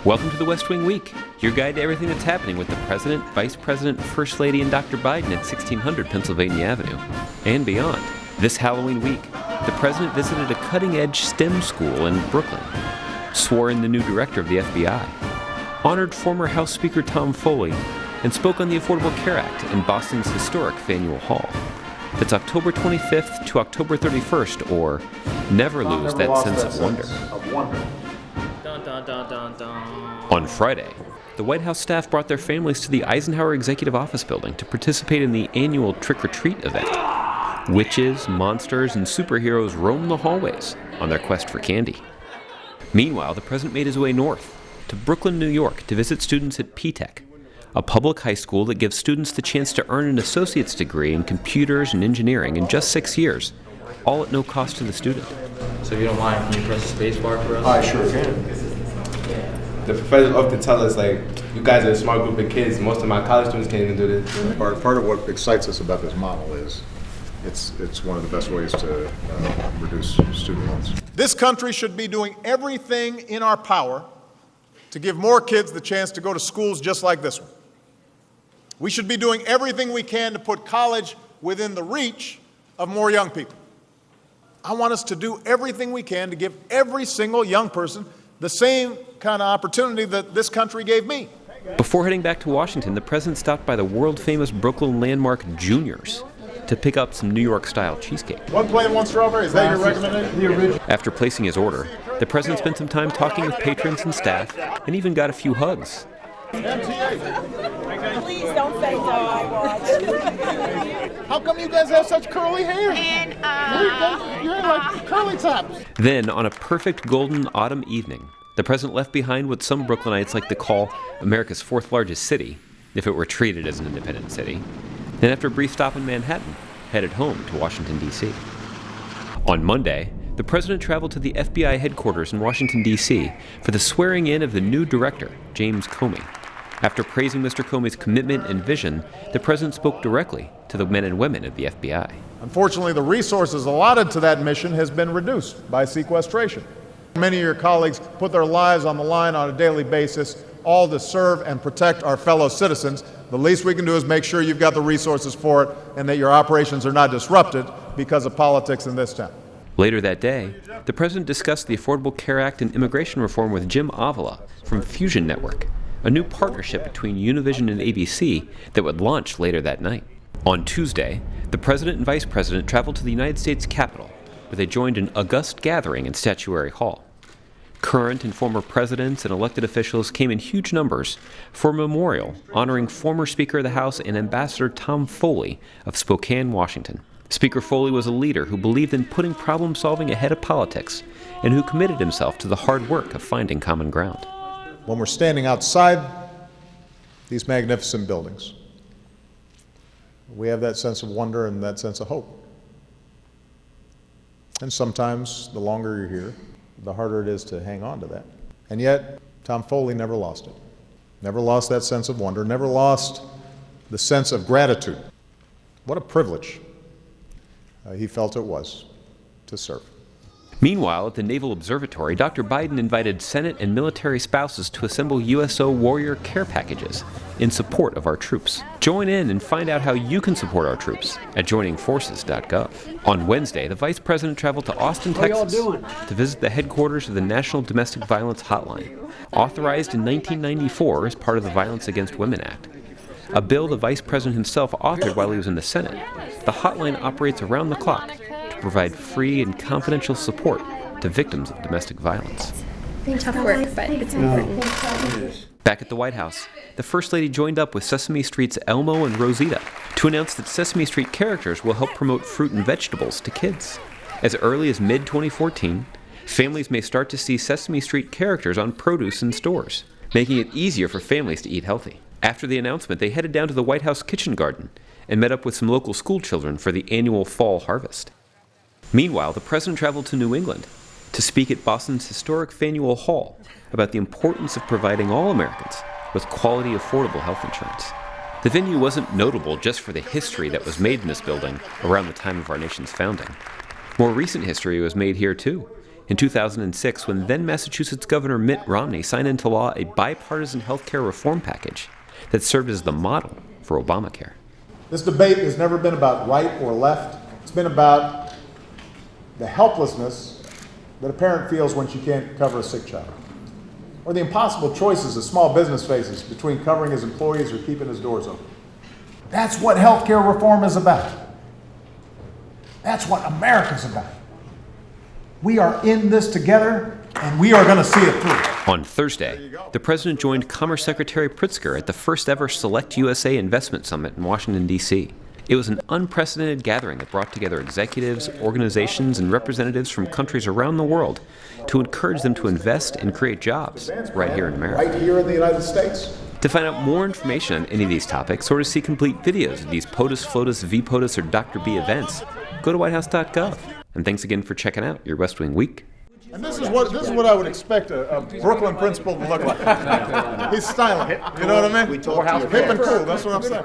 Welcome to the West Wing Week, your guide to everything that's happening with the President, Vice President, First Lady, and Dr. Biden at 1600 Pennsylvania Avenue, and beyond. This Halloween week, the President visited a cutting-edge STEM school in Brooklyn, swore in the new director of the FBI, honored former House Speaker Tom Foley, and spoke on the Affordable Care Act in Boston's historic Faneuil Hall. It's October 25th to October 31st, or never lose that sense of wonder. Dun, dun, dun, dun, dun. On Friday, the White House staff brought their families to the Eisenhower Executive Office Building to participate in the annual trick-or-treat event. Witches, monsters, and superheroes roam the hallways on their quest for candy. Meanwhile, the president made his way north to Brooklyn, New York, to visit students at P-Tech, a public high school that gives students the chance to earn an associate's degree in computers and engineering in just 6 years, all at no cost to the student. So if you don't mind, can you press the space bar for us? I sure can. The professors often tell us, like, you guys are a smart group of kids. Most of my college students can't even do this. Part of what excites us about this model is it's one of the best ways to reduce student loans. This country should be doing everything in our power to give more kids the chance to go to schools just like this one. We should be doing everything we can to put college within the reach of more young people. I want us to do everything we can to give every single young person the same kind of opportunity that this country gave me. Before heading back to Washington, the president stopped by the world-famous Brooklyn landmark Junior's to pick up some New York-style cheesecake. One plain, one strawberry, is that your recommendation? After placing his order, the president spent some time talking with patrons and staff, and even got a few hugs. Please don't fake the eyewatch. How come you guys have such curly hair? And, You're like curly tops. Then, on a perfect golden autumn evening, the president left behind what some Brooklynites like to call America's fourth largest city, if it were treated as an independent city, and after a brief stop in Manhattan, headed home to Washington, D.C. On Monday, the president traveled to the FBI headquarters in Washington, D.C. for the swearing-in of the new director, James Comey. After praising Mr. Comey's commitment and vision, the president spoke directly to the men and women of the FBI. Unfortunately, the resources allotted to that mission has been reduced by sequestration. Many of your colleagues put their lives on the line on a daily basis, all to serve and protect our fellow citizens. The least we can do is make sure you've got the resources for it and that your operations are not disrupted because of politics in this town. Later that day, the president discussed the Affordable Care Act and immigration reform with Jim Avila from Fusion Network, a new partnership between Univision and ABC that would launch later that night. On Tuesday, the president and vice president traveled to the United States Capitol, where they joined an august gathering in Statuary Hall. Current and former presidents and elected officials came in huge numbers for a memorial honoring former Speaker of the House and Ambassador Tom Foley of Spokane, Washington. Speaker Foley was a leader who believed in putting problem-solving ahead of politics and who committed himself to the hard work of finding common ground. When we're standing outside these magnificent buildings, we have that sense of wonder and that sense of hope. And sometimes, the longer you're here, the harder it is to hang on to that. And yet, Tom Foley never lost it. Never lost that sense of wonder, never lost the sense of gratitude. What a privilege he felt it was to serve. Meanwhile, at the Naval Observatory, Dr. Biden invited Senate and military spouses to assemble USO Warrior care packages in support of our troops. Join in and find out how you can support our troops at joiningforces.gov. On Wednesday, the Vice President traveled to Austin, Texas to visit the headquarters of the National Domestic Violence Hotline, authorized in 1994 as part of the Violence Against Women Act, a bill the Vice President himself authored while he was in the Senate. The hotline operates around the clock to provide free and confidential support to victims of domestic violence. Tough work, but it's important. Back at the White House, the First Lady joined up with Sesame Street's Elmo and Rosita to announce that Sesame Street characters will help promote fruit and vegetables to kids. As early as mid-2014, families may start to see Sesame Street characters on produce in stores, making it easier for families to eat healthy. After the announcement, they headed down to the White House kitchen garden and met up with some local school children for the annual fall harvest. Meanwhile, the president traveled to New England to speak at Boston's historic Faneuil Hall about the importance of providing all Americans with quality, affordable health insurance. The venue wasn't notable just for the history that was made in this building around the time of our nation's founding. More recent history was made here too, In 2006, when then Massachusetts Governor Mitt Romney signed into law a bipartisan health care reform package that served as the model for Obamacare. This debate has never been about right or left. It's been about the helplessness that a parent feels when she can't cover a sick child, or the impossible choices a small business faces between covering his employees or keeping his doors open. That's what healthcare reform is about. That's what America's about. We are in this together, and we are going to see it through. On Thursday, the president joined Commerce Secretary Pritzker at the first ever Select USA Investment Summit in Washington, D.C. It was an unprecedented gathering that brought together executives, organizations, and representatives from countries around the world to encourage them to invest and create jobs right here in America. Right here in the United States. To find out more information on any of these topics or to see complete videos of these POTUS, FLOTUS, VPOTUS, or Dr. B events, go to whitehouse.gov. And thanks again for checking out your West Wing Week. And this is what I would expect a Brooklyn principal to look like. He's styling. You know what I mean? Hip and cool. That's what I'm saying.